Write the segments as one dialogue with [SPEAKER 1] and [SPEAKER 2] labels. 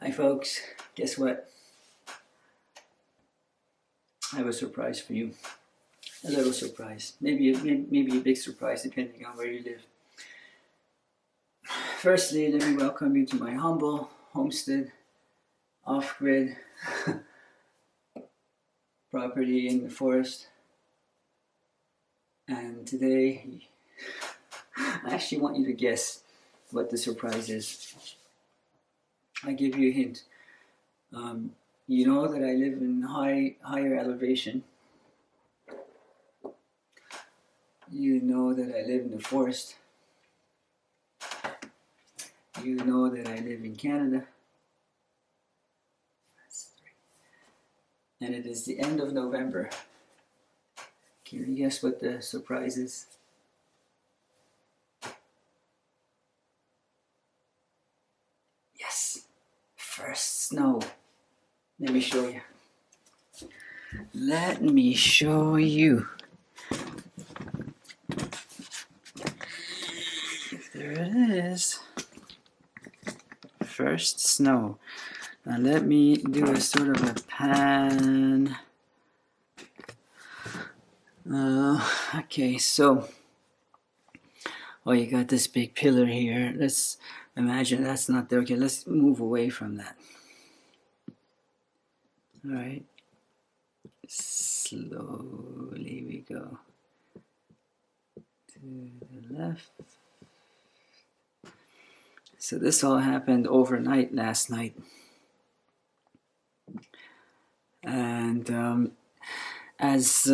[SPEAKER 1] Hi folks, guess what? I have a surprise for you. A little surprise. Maybe a big surprise depending on where you live. Firstly, let me welcome you to my humble homestead, off-grid property in the forest. And today, I actually want you to guess what the surprise is. I give you a hint. You know that I live in higher elevation. You know that I live in the forest. You know that I live in Canada. And it is the end of November. Can you guess what the surprise is? Yes, first snow. Let me show you. Let me show you. There it is. First snow. Now let me do a sort of a pan. Okay, so you got this big pillar here. Let's imagine that's not there. Okay, let's move away from that. All right, slowly we go to the left. So this all happened overnight last night. And as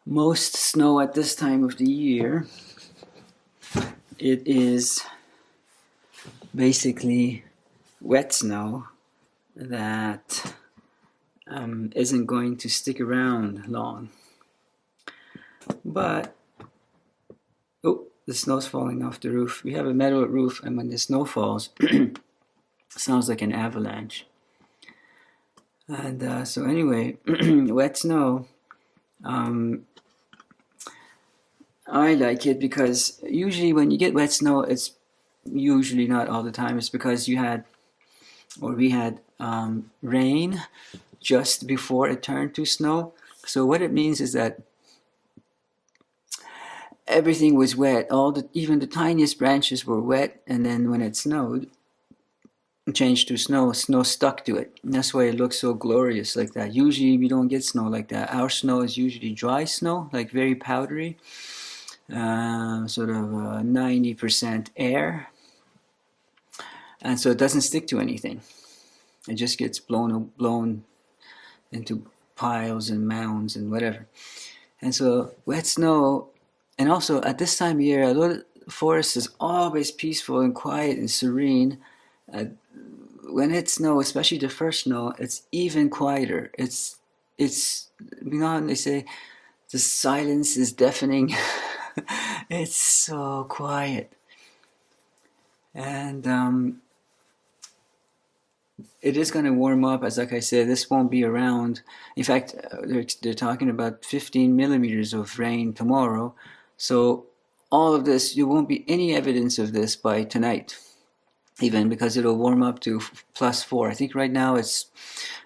[SPEAKER 1] most snow at this time of the year, it is basically wet snow that isn't going to stick around long. But, the snow's falling off the roof. We have a metal roof, and when the snow falls, it sounds like an avalanche. And so anyway, wet snow, I like it because usually when you get wet snow, it's usually not all the time. It's because we had rain just before it turned to snow. So what it means is that everything was wet. Even the tiniest branches were wet, and then when it snowed, it changed to snow. Snow stuck to it. And that's why it looks so glorious like that. Usually we don't get snow like that. Our snow is usually dry snow, like very powdery, sort of 90% air, and so it doesn't stick to anything. It just gets blown into piles and mounds and whatever. And so wet snow. And also, at this time of year, although the forest is always peaceful and quiet and serene, when it snows, especially the first snow, it's even quieter. It's you know, they say the silence is deafening. It's so quiet. And it is going to warm up, as like I said, this won't be around. In fact, they're talking about 15 millimeters of rain tomorrow. So all of this, there won't be any evidence of this by tonight, even because it'll warm up to +4. I think right now it's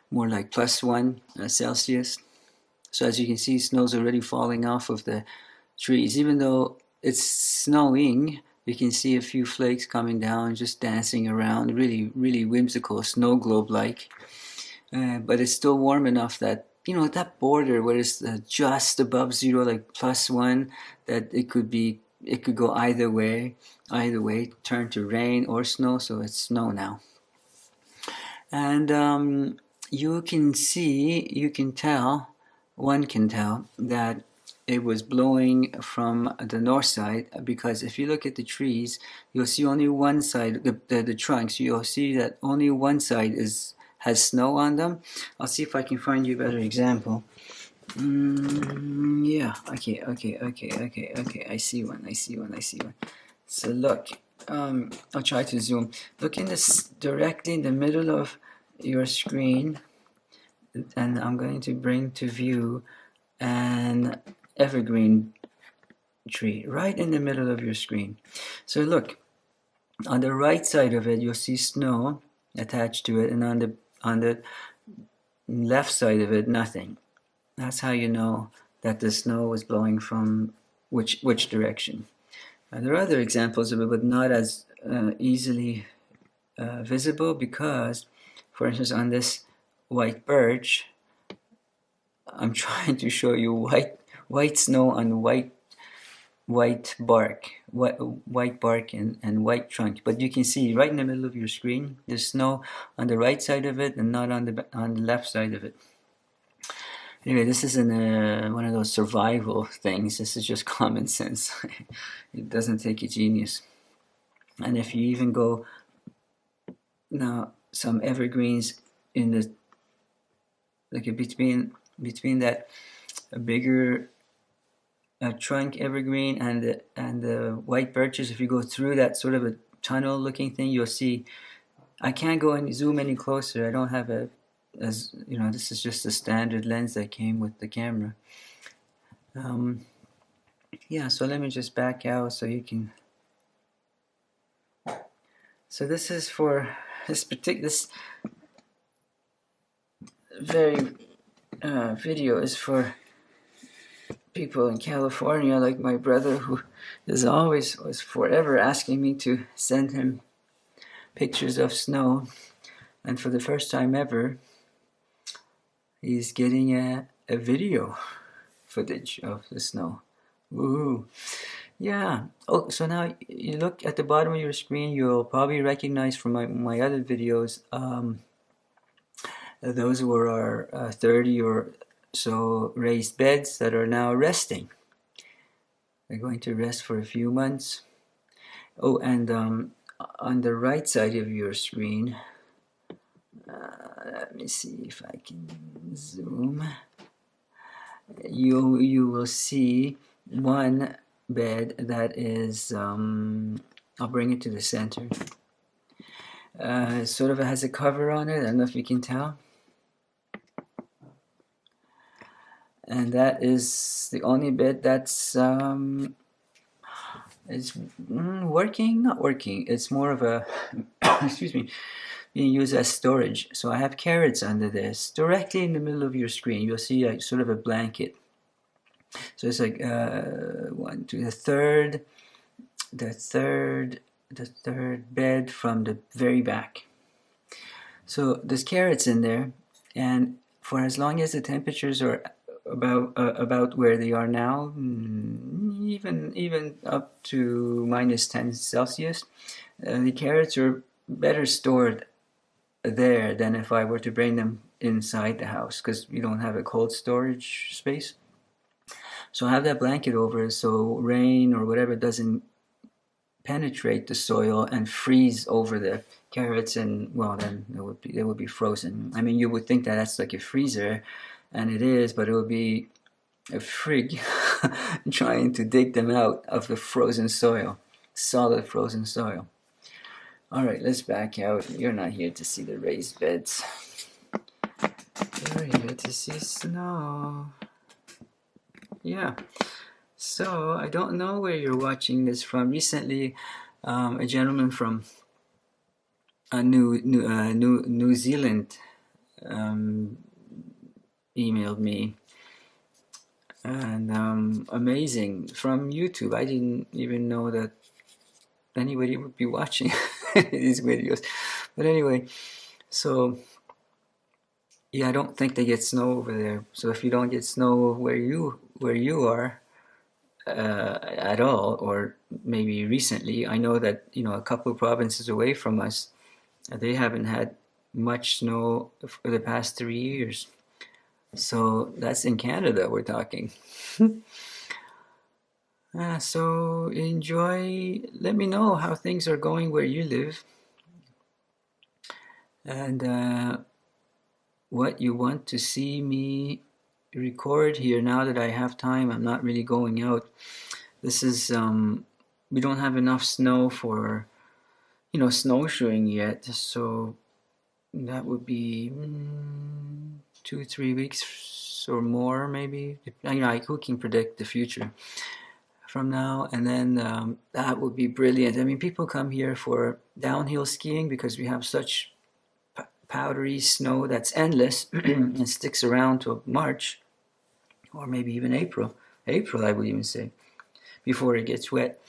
[SPEAKER 1] more like +1 Celsius. So as you can see, snow's already falling off of the trees. Even though it's snowing, you can see a few flakes coming down, just dancing around, really, really whimsical, snow globe-like. But it's still warm enough that, you know, that border where it's just above zero, like +1, that it could go either way, turn to rain or snow. So it's snow now. And one can tell that it was blowing from the north side, because if you look at the trees, you'll see only one side, the trunks, you'll see that only one side has snow on them. I'll see if I can find you a better example. Yeah, okay, I see one. So look, I'll try to zoom. Look directly in the middle of your screen, and I'm going to bring to view an evergreen tree right in the middle of your screen. So look, on the right side of it, you'll see snow, attached to it, and on the left side of it, nothing. That's how you know that the snow was blowing from which direction. There are other examples of it, but not as easily visible, because, for instance, on this white birch, I'm trying to show you white snow on white bark, white bark and white trunk. But you can see right in the middle of your screen, there's snow on the right side of it and not on the left side of it. Anyway, this isn't one of those survival things. This is just common sense. It doesn't take a genius. And if you even go now, some evergreens in the between that a bigger trunk evergreen and the white birches, if you go through that sort of a tunnel looking thing, you'll see. I can't go and zoom any closer. I don't have this is just a standard lens that came with the camera. Yeah, so let me just back out so you can. So this is for this very video is for people in California, like my brother, who was forever asking me to send him pictures of snow, and for the first time ever, he's getting a video footage of the snow. Woohoo! Yeah. Oh, so now you look at the bottom of your screen, you'll probably recognize from my other videos. Those were our 30 or so raised beds that are now resting. They're going to rest for a few months. Oh, and on the right side of your screen, let me see if I can zoom. You will see one bed that is, I'll bring it to the center. Sort of has a cover on it. I don't know if you can tell. And that is the only bed that's is working, not working. It's more of a, excuse me, being used as storage. So I have carrots under this, directly in the middle of your screen. You'll see a sort of a blanket. So it's like one, two, the third bed from the very back. So there's carrots in there, and for as long as the temperatures are about where they are now, even up to -10 Celsius, the carrots are better stored there than if I were to bring them inside the house, because we don't have a cold storage space. So I have that blanket over it so rain or whatever doesn't penetrate the soil and freeze over the carrots, and well, then they would be frozen. I mean, you would think that that's like a freezer, and it is, but it would be a frig trying to dig them out of the frozen soil, solid frozen soil. All right, let's back out. You're not here to see the raised beds. You're here to see snow. Yeah. So I don't know where you're watching this from. Recently, a gentleman from New Zealand emailed me, and amazing, from YouTube. I didn't even know that anybody would be watching these videos. But anyway, so yeah, I don't think they get snow over there. So if you don't get snow where you are at all, or maybe recently, I know that a couple of provinces away from us, they haven't had much snow for the past 3 years. So that's in Canada we're talking. So enjoy. Let me know how things are going where you live, and what you want to see me record here. Now that I have time, I'm not really going out. This is we don't have enough snow for snowshoeing yet, so that would be 2-3 weeks or more, maybe. Who can predict the future from now? And then that would be brilliant. I mean, people come here for downhill skiing because we have such powdery snow that's endless and sticks around till March, or maybe even April. April, I would even say, before it gets wet.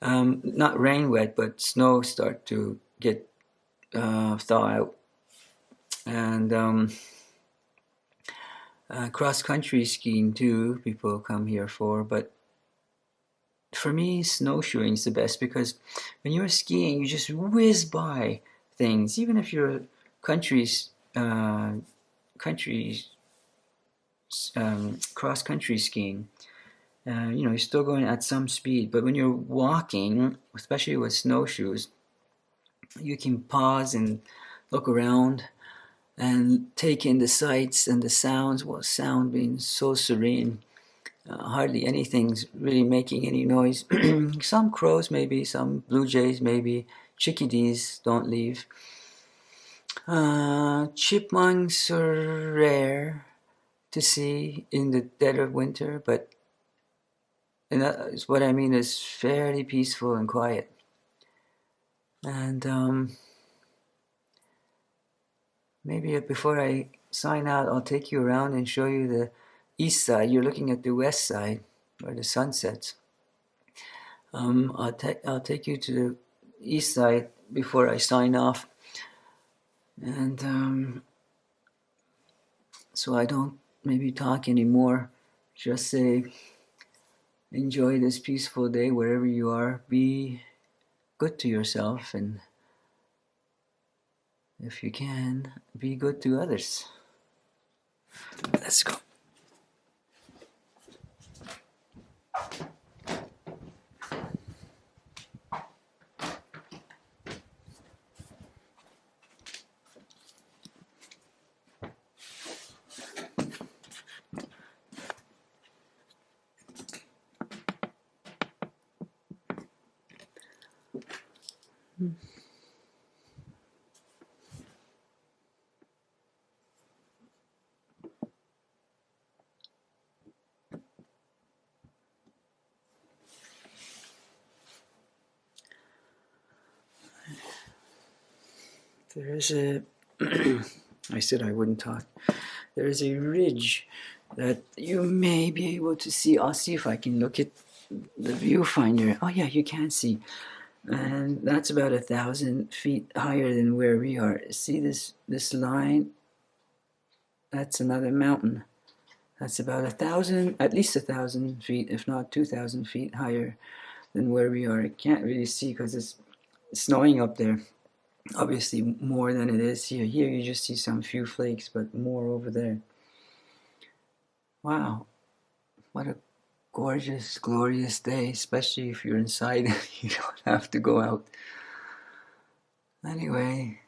[SPEAKER 1] Not rain wet, but snow start to get thaw out. And cross-country skiing too, people come here for. But for me, snowshoeing is the best, because when you're skiing, you just whiz by things. Even if you're countries cross-country skiing, you're still going at some speed. But when you're walking, especially with snowshoes, you can pause and look around and take in the sights and the sounds. Well, sound being so serene. Hardly anything's really making any noise. Some crows maybe, some blue jays maybe, chickadees don't leave. Chipmunks are rare to see in the dead of winter, but what I mean is fairly peaceful and quiet. And maybe before I sign out, I'll take you around and show you the east side. You're looking at the west side where the sun sets. I'll take you to the east side before I sign off. And so I don't maybe talk anymore. Just say, enjoy this peaceful day wherever you are. Be good to yourself, and if you can, be good to others. Let's go. There is a, I said I wouldn't talk. There is a ridge that you may be able to see. I'll see if I can look at the viewfinder. Oh yeah, you can see. And that's about 1,000 feet higher than where we are. See this line? That's another mountain. That's about 1,000, at least 1,000 feet, if not 2,000 feet higher than where we are. I can't really see because it's snowing up there. Obviously more than it is here. Here you just see some few flakes, but more over there. Wow, what a gorgeous, glorious day, especially if you're inside and you don't have to go out. Anyway,